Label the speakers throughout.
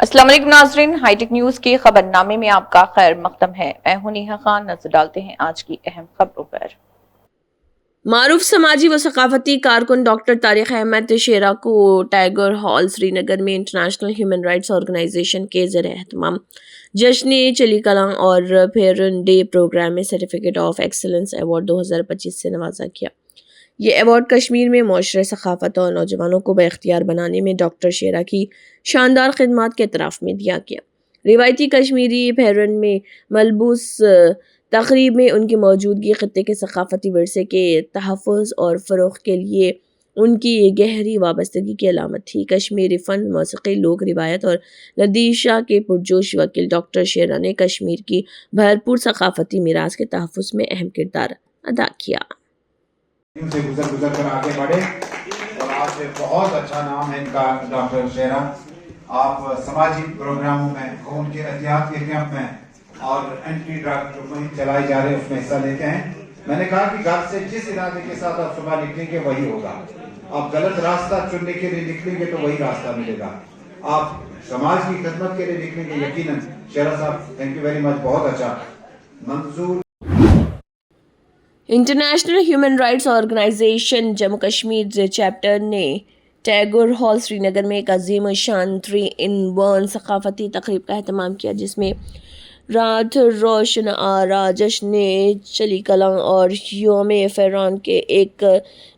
Speaker 1: अस्सलाम वालेकुम नाज़रीन, हाईटेक न्यूज के खबरनामे में आपका खैर मकदम है। मैं हूं नेहा खान। नजर डालते हैं आज की अहम खबरों पर।
Speaker 2: मारूफ समाजी व सकाफती कारकुन डॉक्टर तारिक अहमद शेरा को टाइगर हॉल श्रीनगर में इंटरनेशनल ह्यूमन राइट्स ऑर्गेनाइजेशन के ज़र एहतमाम जश्न चली कलां और फेरन डे प्रोग्राम में सर्टिफिकेट ऑफ एक्सीलेंस अवार्ड 2025 से नवाजा किया। ये अवार्ड कश्मीर में मुआशरे सकाफत और नौजवानों को बाइख्तियार बनाने में डॉक्टर शेरा की शानदार खिदमात के इतराफ़ में दिया गया। रिवायती कश्मीरी फेरन में मलबूस तकरीब में उनकी मौजूदगी खत्ते के सकाफती विरसे के तहफ़्फ़ुज़ और फ़रोग़ के लिए उनकी गहरी वाबस्तगी की अलामत थी। कश्मीरी फ़न, मौसीक़ी, लोक रिवायत और लदीशा के पुरजोश वकील डॉक्टर शेरा ने कश्मीर की भरपूर सकाफती मीरास के तहफ़्फ़ुज़ में अहम किरदार अदा किया।
Speaker 3: से गुजर कर आगे बढ़े और आज बहुत अच्छा नाम है इनका डॉक्टर शेरा। आप समाजी प्रोग्रामों में, खून के एहतियात के कैंप में और एंटी ड्रग जो मुहिम चलाई जा रही है उसमें हिस्सा लेते हैं। मैंने कहा कि घर से जिस इरादे के साथ आप सुबह निकलेंगे वही होगा। आप गलत रास्ता चुनने के लिए निकलेंगे तो वही रास्ता मिलेगा। आप समाज की खिदमत के लिए निकलेंगे यकीनन। शेरा साहब, थैंक यू वेरी मच, बहुत अच्छा। मंजूर
Speaker 2: international human rights organisation Jammu Kashmir chapter ने टैगोर हॉल श्रीनगर में एक अजीम शान 3-in-1 सकाफती तकरीब का अहतमाम किया, जिसमें रात रोशन आरा, जश्न चली कलां और योम फ़ैरान के एक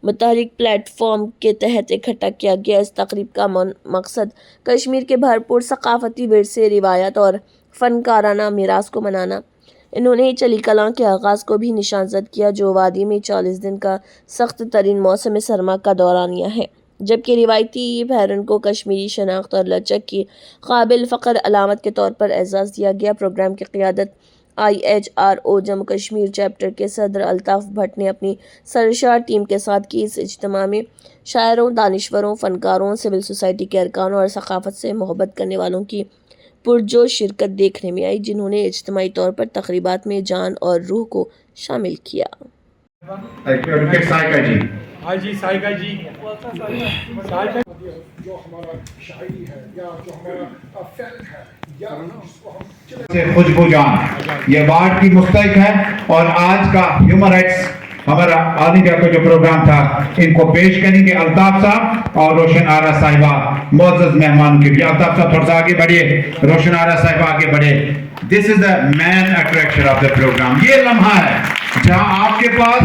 Speaker 2: मुतहरिक प्लेटफॉर्म के तहत इकट्ठा किया गया। इस तकरीब का मकसद कश्मीर के भरपूर सकाफती विरसे, रिवायत और फ़नकाराना मीरास को मनाना। इन्होंने चली कलां के आगाज़ को भी निशानज़द किया, जो वादी में 40 दिन का सख्त तरीन मौसम सरमा का दौरानिया है, जबकि रिवायती फहरन को कश्मीरी शनाख्त और लचक की काबिल फ़ख्र अलामत के तौर पर एजाज़ दिया गया। प्रोग्राम की क़ियादत IHRO जम्मू कश्मीर चैप्टर के सदर अल्ताफ़ भट्ट ने अपनी सरशार टीम के साथ की। इस इज्तिमा में शायरों, दानिश्वरों, फ़नकारों, सिविल सोसाइटी के अरकान और सकाफ़त से मोहब्बत करने वालों की पुरजोश शिरकत देखने में आई, जिन्होंने इज्तिमाई तौर पर तक़रीबात में जान और रूह को शामिल किया।
Speaker 3: जो हमारा शायरी है या जो हमारा फैल है या जिसको खुशबू जान ये अवार्ड की मुस्तहिक है। और आज का ह्यूमन राइट्स हमारा ऑल इंडिया का जो प्रोग्राम था, इनको पेश करेंगे अल्ताफ साहब और रोशन आरा साहिबा, मुअज़्ज़ज़ मेहमान के लिए। अल्ताफ साहब थोड़ा सा आगे बढ़िए, रोशन आरा साहिबा आगे बढ़े। This is the main attraction of the programme. ये लम्हा है जहां आपके पास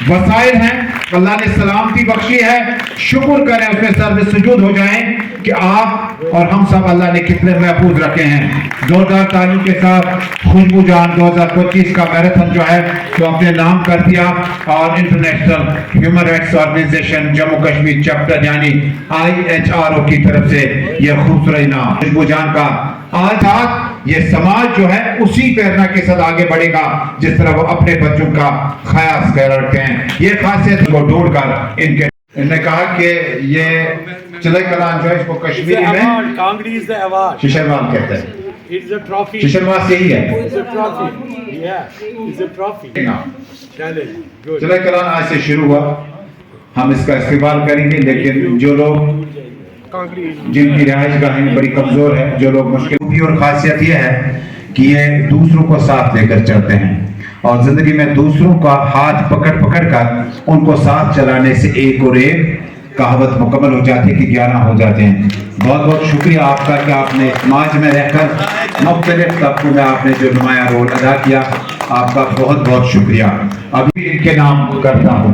Speaker 3: वसाइल हैं, अल्लाह ने सलामती बख्शी है, शुक्र करें, उसमें सर्व सुजूद हो जाएं कि आप और हम सब अल्लाह ने कितने महफूज रखे हैं। जोरदार ताली के साथ खुशबू जान 2025 का मैराथन जो है तो अपने नाम कर दिया और international human rights organisation Jammu Kashmir chapter यानी IHRO की तरफ से यह खूबसूरत इनाम खुशबू जान का। आज ये समाज जो है उसी प्रेरणा के साथ आगे बढ़ेगा जिस तरह वो अपने बच्चों का ख्याल रखते हैं। ये खासियत को ढूंढकर इन्होंने कहा कि ये चले कलां जो है इसको कश्मीरी में शिशरवाल कहते हैं। शिशरवाल यही है। चले कलां आज से शुरू हुआ, हम इसका इस्तेमाल करेंगे, लेकिन जो लोग जिनकी रिहाइश गाहें बड़ी कमजोर है, जो लोग मुश्किल, और खासियत यह है कि ये दूसरों को साथ लेकर चलते हैं और जिंदगी में दूसरों का हाथ पकड़ कर उनको साथ चलाने से एक और एक कहावत मुकम्मल हो जाती है कि 11 हो जाते हैं। बहुत बहुत शुक्रिया आपका कि आपने समाज में रहकर मुख्तलिफ तबकों में आपने जो नुमाया रोल अदा किया, आपका बहुत बहुत शुक्रिया। अभी इनके नाम करता हूँ,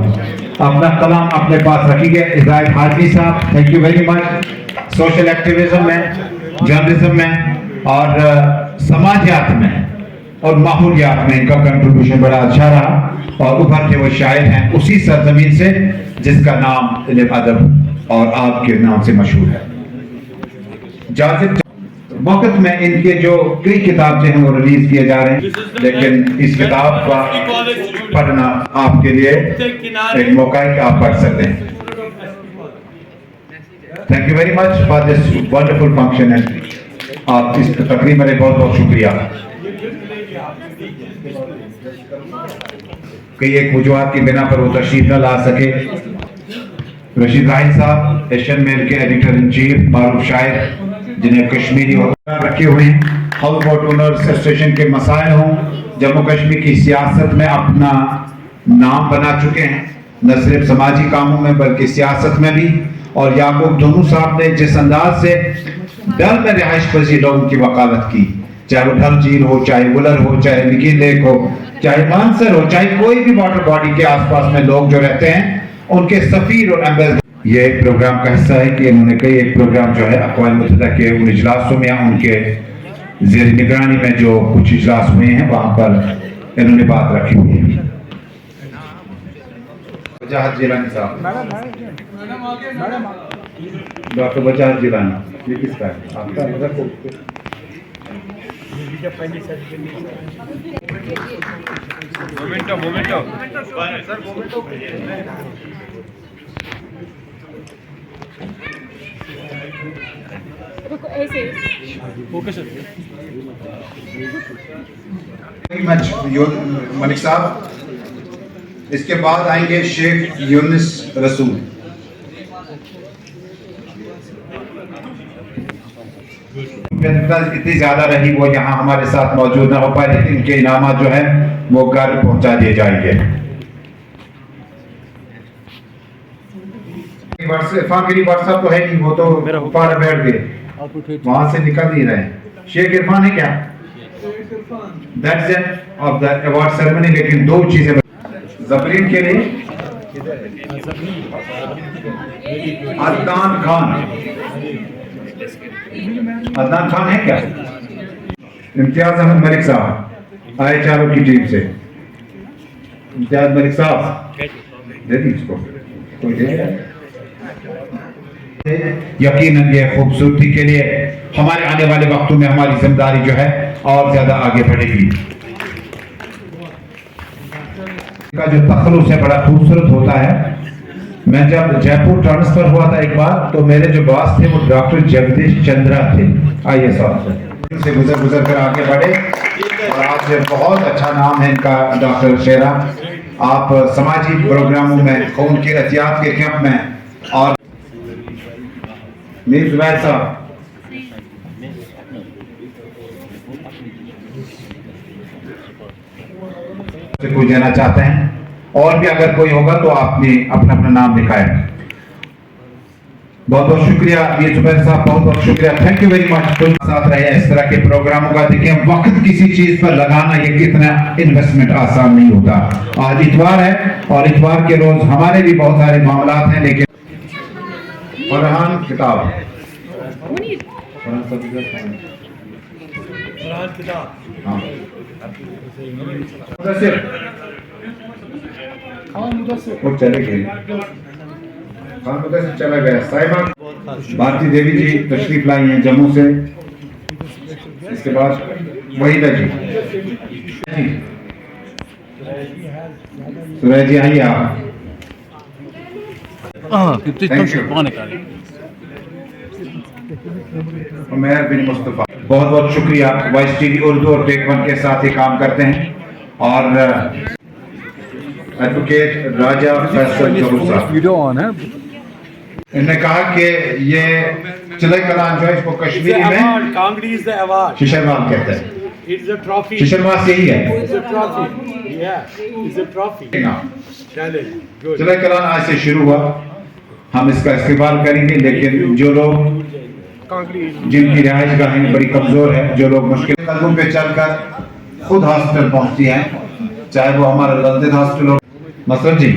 Speaker 3: अपना कलाम अपने पास रखिए। इज़ाहिद हाजी साहब, thank you very much. Social activism में, जर्नलिज्म में और समाजियात में और माहौलियात में इनका कंट्रीब्यूशन बड़ा अच्छा रहा और उभरते वो शायर हैं उसी सरजमीन से जिसका नाम इल्म अदब और आपके नाम से मशहूर है। जाजिब वक्त में इनके जो कई किताब जो हैं वो रिलीज किए जा रहे हैं, लेकिन इस किताब का पढ़ना आपके लिए एक मौका है कि आप पढ़ सकते हैं। Thank you very much for this wonderful function and आप इस तकरीब में बहुत बहुत शुक्रिया। कई एक वजूहात की बिना पर वो तशरीफ न ला सके, رشید راہی صاحب ایشین میل کے ایڈیٹر ان چیف، معروف شاعر جنہیں کشمیری رکھے ہوئے ہیں، ہاؤس بوٹ اونرز ایسوسیشن کے مسائل ہوں، جموں کشمیر کی سیاست میں اپنا نام بنا چکے ہیں، نہ صرف سماجی کاموں میں بلکہ سیاست میں بھی. اور یعقوب دھنو صاحب نے جس انداز سے ڈل میں رہائش پذیر لوگوں کی وکالت کی، چاہے وہ ڈل جھیل ہو، چاہے ولر ہو، چاہے نگین لیک ہو، چاہے مانسر ہو، چاہے کوئی بھی واٹر باڈی کے آس پاس میں لوگ جو رہتے ہیں ان کے سفیر اور ایمبیسڈر. یہ ایک پروگرام کا حصہ ہے کہ انہوں نے کئی ایک پروگرام جو ہے اقوام متحدہ کے ان اجلاسوں میں ان کے زیر نگرانی میں جو کچھ اجلاس ہوئے ہیں وہاں پر انہوں نے بات رکھی ہوئی ہے. وجاہت جیلانی صاحب، ڈاکٹر وجاہت جیلانی، یہ کس کا ہے؟ آپ کا نظر کو ملک صاحب. اس کے بعد آئیں گے شیخ یونس رسول. اتنی زیادہ رہی وہ یہاں ہمارے ساتھ موجود نہ ہو پائے، لیکن ان کے انعامات جو ہیں وہ گھر پہنچا دیے جائیں گے. عرفان گری واٹس ایپ تو ہے نہیں، وہ تو اوپر بیٹھ گئے، وہاں سے نکل نہیں رہے. شیخ عرفان ہے کیا؟ That's it of the award ceremony. لیکن دو چیزیں زبرین کے لیے عدنان خان. عدنان خان ہے کیا؟ امتیاز احمد ملک صاحب آئے چاروں کی ٹیم سے. امتیاز ملک صاحب دے دی اس کو، کوئی دے. یقیناً یہ خوبصورتی کے لیے ہمارے آنے والے وقتوں میں ہماری ذمہ داری جو ہے اور زیادہ آگے بڑھے گی. کا جو تخلص ہے بڑا خوبصورت ہوتا ہے. میں جب جے پور ٹرانسفر ہوا تھا ایک بار تو میرے جو باس تھے وہ ڈاکٹر جگدیش چندرا تھے، آئی ایس آفیسر. سے گزر کر آگے بڑھے اور آپ سے بہت اچھا نام ہے ان کا ڈاکٹر شیرا. آپ سماجی پروگراموں میں، خون کے احتیاط کے کیمپ میں، اور میر زبیر صاحب سے کوئی دینا چاہتے ہیں، اور بھی اگر کوئی ہوگا تو آپ نے اپنا نام لکھائیں. بہت بہت شکریہ میر زبیر صاحب، بہت بہت شکریہ. Thank you very much. ساتھ رہے اس طرح کے پروگراموں کا. دیکھیں وقت کسی چیز پر لگانا یہ کتنا انویسٹمنٹ آسان نہیں ہوتا. آج اتوار ہے اور اتوار کے روز ہمارے بھی بہت سارے معاملات ہیں، لیکن فرحان کتاب وہ چلے گئے، خان مدثر چلا گیا. صاحبہ بھارتی دیوی جی تشریف لائی ہیں جموں سے. اس کے بعد وحیدہ جی، سورج جی آئیے آپ. عمیر بن مصطفیٰ، بہت بہت شکریہ. وائس ٹی وی اردو اور ٹیک ون کے ساتھ ہی کام کرتے ہیں. اور ایڈوکیٹ راجہ فیصل جوہر صاحب، انہوں نے کہا کہ یہ چلے کلان جو ہے اس کو کشمیری میں ششروال کہتے ہیں. ششروال سے ہی ہے. چلے کلان آج سے شروع ہوا، ہم اس کا استقبال کریں گے. لیکن جو لوگ جن کی رہائش گاہیں بڑی کمزور ہے، جو لوگ مشکل قدموں پہ چل کر خود ہاسپٹل پہنچتی ہیں، چاہے وہ ہمارا لندن ہاسپٹل ہو، مثلا جی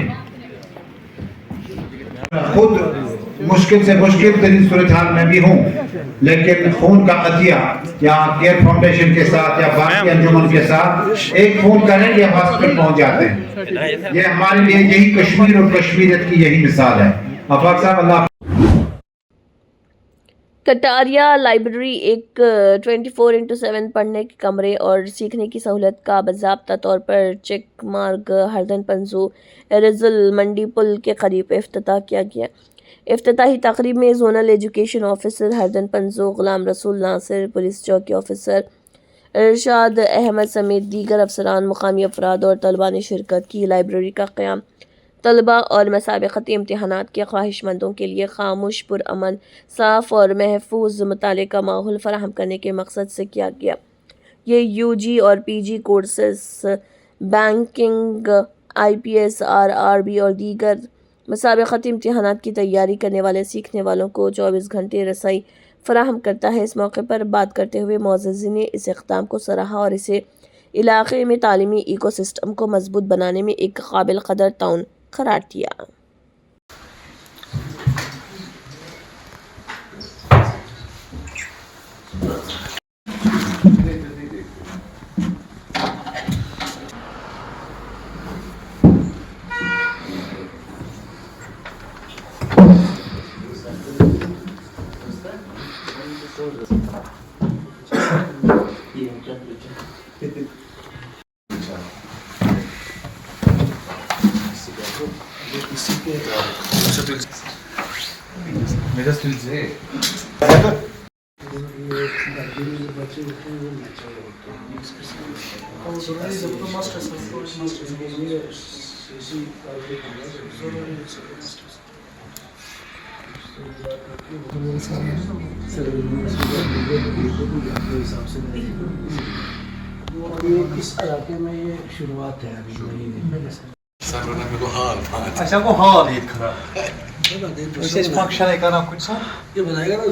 Speaker 3: خود مشکل سے مشکل ترین صورتحال میں بھی ہوں، لیکن خون کا عطیہ یا کیئر فاؤنڈیشن کے ساتھ یا باقی انجمن کے ساتھ ایک فون کریں یہ ہاسپٹل پہنچ جاتے ہیں. یہ ہمارے لیے یہی کشمیر اور کشمیریت کی یہی مثال ہے. افاق صاحب اللہ.
Speaker 2: کٹاریا لائبریری ایک 24/7 پڑھنے کے کمرے اور سیکھنے کی سہولت کا باضابطہ طور پر چیک مارگ ہردن پنزو ایرزل منڈی پل کے قریب افتتاح کیا گیا. افتتاحی تقریب میں زونل ایجوکیشن آفیسر ہردن پنزو غلام رسول ناصر، پولیس چوکی آفیسر ارشاد احمد سمیت دیگر افسران، مقامی افراد اور طلباء نے شرکت کی. لائبریری کا قیام طلباء اور مسابقتی امتحانات کے خواہش مندوں کے لیے خاموش، پرامن، صاف اور محفوظ مطالعے کا ماحول فراہم کرنے کے مقصد سے کیا گیا۔ یہ یو جی اور پی جی کورسز بینکنگ، آئی پی ایس، RRB اور دیگر مسابقتی امتحانات کی تیاری کرنے والے سیکھنے والوں کو 24 گھنٹے رسائی فراہم کرتا ہے۔ اس موقع پر بات کرتے ہوئے معززین نے اس اقدام کو سراہا اور اسے علاقے میں تعلیمی ایکو سسٹم کو مضبوط بنانے میں ایک قابل قدر تعاون قرار دیا۔
Speaker 4: اس علاقے میں یہ شروعات ہے ابھی مہینے
Speaker 5: اچھا کو حال عید خراب فنکشن ہے کرنا کچھ ساتھ
Speaker 4: یہ بتائے گا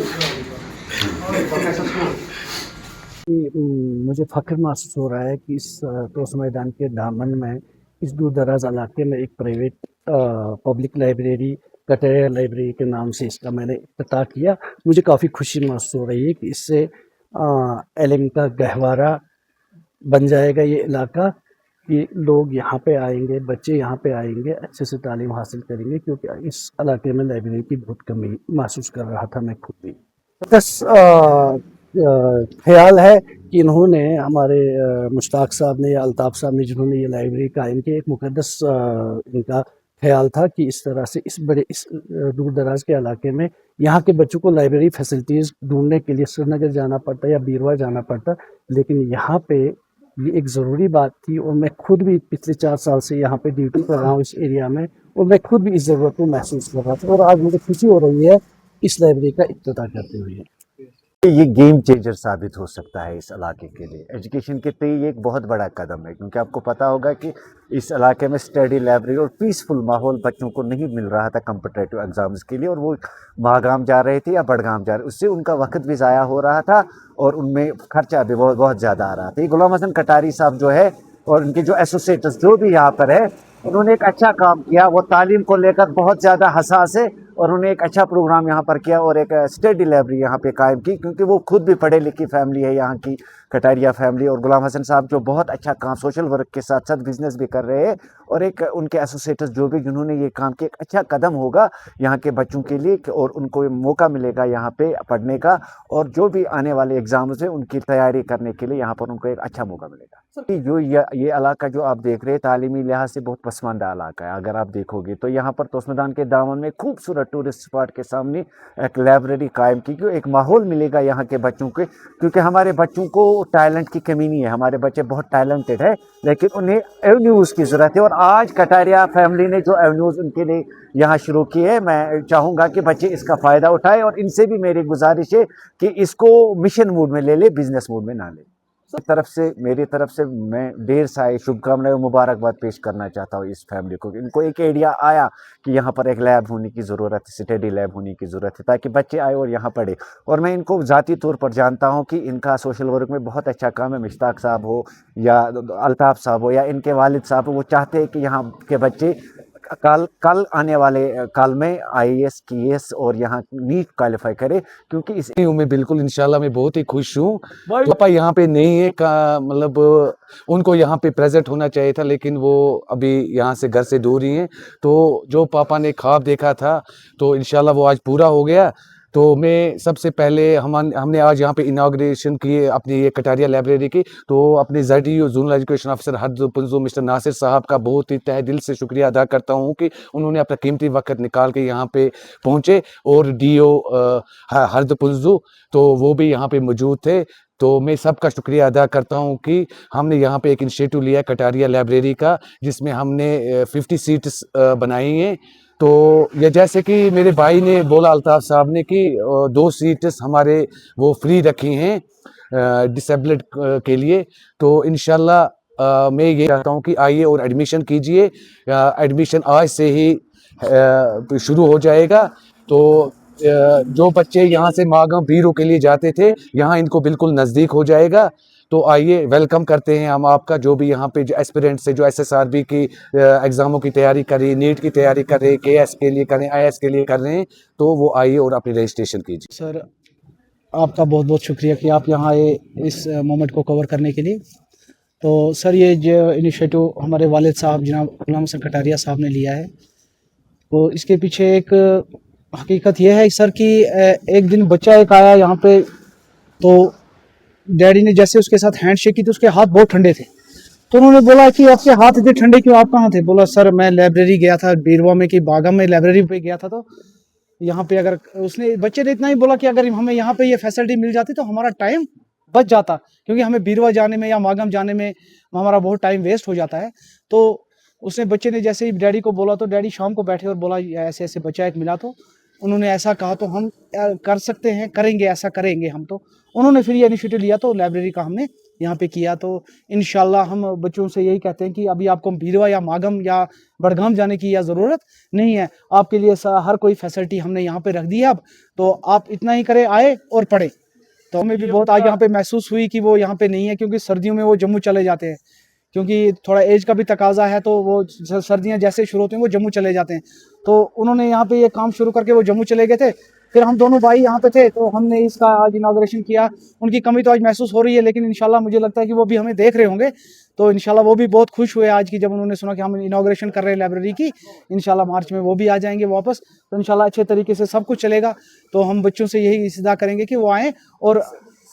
Speaker 4: مجھے فخر محسوس ہو رہا ہے کہ اس توس میدان کے دامن میں اس دور دراز علاقے میں ایک private public library Kataria library کے نام سے اس کا میں نے افتتاح کیا۔ مجھے کافی خوشی محسوس ہو رہی ہے کہ اس سے علم کا گہوارہ بن جائے گا یہ علاقہ، کہ لوگ یہاں پہ آئیں گے، بچے یہاں پہ آئیں گے، اچھے سے تعلیم حاصل کریں گے، کیونکہ اس علاقے میں لائبریری کی بہت کمی محسوس کر رہا تھا میں خود بھی۔ بس خیال ہے کہ انہوں نے ہمارے مشتاق صاحب نے یا الطاف صاحب نے جنہوں نے یہ لائبریری قائم کی، ایک مقدس ان کا خیال تھا کہ اس طرح سے اس دور دراز کے علاقے میں یہاں کے بچوں کو لائبریری فیسلٹیز ڈھونڈنے کے لیے سری نگر جانا پڑتا یا بیروا جانا پڑتا، لیکن یہاں پہ یہ ایک ضروری بات تھی، اور میں خود بھی پچھلے 4 سال سے یہاں پہ ڈیوٹی کر رہا ہوں اس ایریا میں، اور میں خود بھی اس ضرورت کو محسوس کر رہا تھا، اور آج مجھے خوشی ہو رہی ہے اس لائبریری کا افتتاح کرتے ہوئے۔
Speaker 6: یہ گیم چینجر ثابت ہو سکتا ہے اس علاقے کے لیے، ایجوکیشن کے تئیں یہ ایک بہت بڑا قدم ہے، کیونکہ آپ کو پتہ ہوگا کہ اس علاقے میں اسٹڈی لائبریری اور پیسفل ماحول بچوں کو نہیں مل رہا تھا کمپٹیٹیو ایگزامز کے لیے، اور وہ ماہگام جا رہے تھے یا بڑگام جا رہے، اس سے ان کا وقت بھی ضائع ہو رہا تھا اور ان میں خرچہ بھی بہت زیادہ آ رہا تھا۔ یہ غلام حسن کٹاری صاحب جو ہے اور ان کے جو ایسوسیٹس جو بھی یہاں پر ہے، انہوں نے ایک اچھا کام کیا، وہ تعلیم کو لے کر بہت زیادہ حساس ہے، اور انہوں نے ایک اچھا پروگرام یہاں پر کیا اور ایک اسٹڈی لائبریری یہاں پہ قائم کی، کیونکہ وہ خود بھی پڑھے لکھی فیملی ہے یہاں کی کٹاریا فیملی، اور غلام حسن صاحب جو بہت اچھا کام سوشل ورک کے ساتھ ساتھ بزنس بھی کر رہے ہیں، اور ایک ان کے ایسوسیٹس جو بھی جنہوں نے یہ کام کیا، ایک اچھا قدم ہوگا یہاں کے بچوں کے لیے، اور ان کو موقع ملے گا یہاں پہ پڑھنے کا، اور جو بھی آنے والے ایگزامز ہیں ان کی تیاری کرنے کے لیے یہاں پر ان کو ایک اچھا موقع ملے گا۔ جو یہ علاقہ جو آپ دیکھ رہے ہیں تعلیمی لحاظ سے بہت پسماندہ علاقہ ہے، اگر آپ دیکھو گے تو یہاں پر توس میدان کے دامن میں خوبصورت ٹورسٹ اسپاٹ کے سامنے ایک لائبریری قائم کی، کیوں ایک ماحول ملے گا یہاں کے بچوں کے، کیونکہ ہمارے بچوں کو ٹیلنٹ کی کمی نہیں ہے، ہمارے بچے بہت ٹیلنٹڈ ہے، لیکن انہیں ایونیوز کی ضرورت ہے، اور آج کٹاریا فیملی نے جو ایونیوز ان کے لیے یہاں شروع کی ہے، میں چاہوں گا کہ بچے اس کا فائدہ اٹھائیں، اور ان سے بھی میری گزارش ہے کہ اس کو مشن موڈ میں لے لے، بزنس موڈ میں نہ لے۔ میری طرف سے میں ڈھیر ساری شبھ کامنائیں اور مبارکباد پیش کرنا چاہتا ہوں اس فیملی کو، ان کو ایک آئیڈیا آیا کہ یہاں پر ایک لیب ہونے کی ضرورت ہے، اسٹڈی لیب ہونے کی ضرورت ہے، تاکہ بچے آئے اور یہاں پڑھے، اور میں ان کو ذاتی طور پر جانتا ہوں کہ ان کا سوشل ورک میں بہت اچھا کام ہے، مشتاق صاحب ہو یا الطاف صاحب ہو یا ان کے والد صاحب ہو، وہ چاہتے ہیں کہ یہاں کے بچے کل آنے والے کال میں IAS KS اور یہاں نیٹ کوالیفائی کرے، کیونکہ اس
Speaker 7: میں بالکل انشاءاللہ میں بہت ہی خوش ہوں۔ پاپا یہاں پہ نہیں ہے، مطلب ان کو یہاں پہ پریزنٹ ہونا چاہیے تھا، لیکن وہ ابھی یہاں سے گھر سے دور ہی ہیں، تو جو پاپا نے خواب دیکھا تھا تو انشاءاللہ وہ آج پورا ہو گیا۔ تو میں سب سے پہلے ہم نے آج یہاں پہ اناگریشن کی اپنی یہ کٹاریا لائبریری کی، تو اپنے ZDO زونل ایجوکیشن آفیسر حرد پنزو مسٹر ناصر صاحب کا بہت ہی تہ دل سے شکریہ ادا کرتا ہوں کہ انہوں نے اپنا قیمتی وقت نکال کے یہاں پہ پہنچے، اور DO حرد پنزو تو وہ بھی یہاں پہ موجود تھے، तो मैं सबका शुक्रिया अदा करता हूँ कि हमने यहाँ पे एक इनिशिएटिव लिया कटारिया लाइब्रेरी का, जिसमें हमने 50 सीट्स बनाई हैं। तो ये जैसे कि मेरे भाई ने बोला, अल्ताफ़ साहब ने, कि 2 सीट्स हमारे वो फ्री रखी हैं डिसेबल्ड के लिए। तो इंशाल्लाह मैं ये चाहता हूँ कि आइए और एडमिशन कीजिए। एडमिशन आज से ही शुरू हो जाएगा। तो जो बच्चे यहाँ से मागम बीरू के लिए जाते थे, यहाँ इनको बिल्कुल नज़दीक हो जाएगा। तो आइए, वेलकम करते हैं हम आपका, जो भी यहाँ पे जो एस्पिरेंट्स से जो SSRB की एग्ज़ामों की तैयारी कर रही, नीट की तैयारी कर रहे, KS के लिए कर रहे हैं, IS के लिए कर रहे हैं, तो वो आइए और अपनी रजिस्ट्रेशन कीजिए।
Speaker 8: सर आपका बहुत बहुत शुक्रिया कि आप यहाँ आए इस मोमेंट को कवर करने के लिए। तो सर ये जो इनिशिएटिव हमारे वालिद साहब जनाब गुलाम हसन कटारिया साहब ने लिया है, तो इसके पीछे एक हकीकत यह है सर कि एक दिन बच्चा एक आया यहाँ पे, तो डैडी ने जैसे उसके साथ हैंड शेक की तो उसके हाथ बहुत ठंडे थे। तो उन्होंने बोला कि आपके हाथ इतने ठंडे क्यों, आप कहाँ थे? बोला सर मैं लाइब्रेरी गया था बीरवा में, कि बागम में लाइब्रेरी पे गया था। तो यहाँ पे अगर उसने बच्चे ने इतना ही बोला कि अगर हमें यहाँ पे ये फैसिलिटी मिल जाती तो हमारा टाइम बच जाता, क्योंकि हमें बीरवा जाने में या मागम जाने में हमारा बहुत टाइम वेस्ट हो जाता है। तो उसने बच्चे ने जैसे ही डैडी को बोला, तो डैडी शाम को बैठे और बोला ऐसे ऐसे बच्चा एक मिला, तो उन्होंने ऐसा कहा, तो हम कर सकते हैं, करेंगे, ऐसा करेंगे हम। तो उन्होंने फिर ये इनिशिएटिव लिया, तो लाइब्रेरी का हमने यहाँ पे किया। तो इंशाल्लाह हम बच्चों से यही कहते हैं कि अभी आपको बीरवा या मागम या बड़गाम जाने की या ज़रूरत नहीं है, आपके लिए हर कोई फैसिलिटी हमने यहाँ पे रख दी है। अब तो आप इतना ही करें, आए और पढ़े। तो हमें भी बहुत आज यहाँ पे महसूस हुई कि वो यहाँ पे नहीं है, क्योंकि सर्दियों में वो जम्मू चले जाते हैं, क्योंकि थोड़ा एज का भी तकाजा है। तो वो सर्दियाँ जैसे शुरू होती हैं वो जम्मू चले जाते हैं। तो उन्होंने यहाँ पे ये काम शुरू करके वो जम्मू चले गए थे। फिर हम दोनों भाई यहाँ पे थे, तो हमने इसका आज इनाग्रेशन किया। उनकी कमी तो आज महसूस हो रही है, लेकिन इंशाल्लाह मुझे लगता है कि वो भी हमें देख रहे होंगे। तो इंशाल्लाह वो भी बहुत खुश हुए आज की, जब उन्होंने सुना कि हम इनाग्रेशन कर रहे हैं लाइब्रेरी की। इंशाल्लाह मार्च में वो भी आ जाएंगे वापस। तो इंशाल्लाह अच्छे तरीके से सब कुछ चलेगा। तो हम बच्चों से यही इस्तदा करेंगे कि वो आएँ। और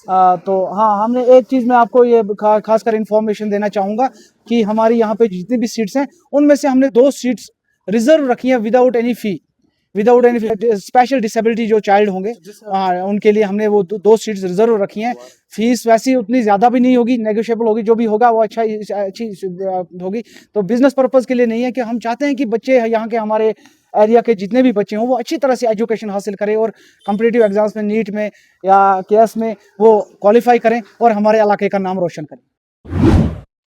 Speaker 8: तो हाँ, हमने एक चीज़ मैं आपको ये खासकर इन्फॉर्मेशन देना चाहूँगा कि हमारी यहाँ पे जितनी भी सीट्स हैं, उनमें से हमने 2 सीट्स रिजर्व रखी हैं विदाउट एनी फी। स्पेशल डिसेबिलिटी जो चाइल्ड होंगे, उनके लिए हमने वो 2 सीट्स रिजर्व रखी हैं। फीस वैसी उतनी ज़्यादा भी नहीं होगी, नेगोशिएबल होगी, जो भी होगा वो अच्छी होगी। तो बिजनेस पर्पज़ के लिए नहीं है, कि हम चाहते हैं कि बच्चे यहाँ के हमारे एरिया के जितने भी बच्चे हों वो अच्छी तरह से एजुकेशन हासिल करें और कॉम्पिटिटिव एग्जाम्स में, नीट में या केएस में वो क्वालिफाई करें और हमारे इलाके का नाम रोशन करें।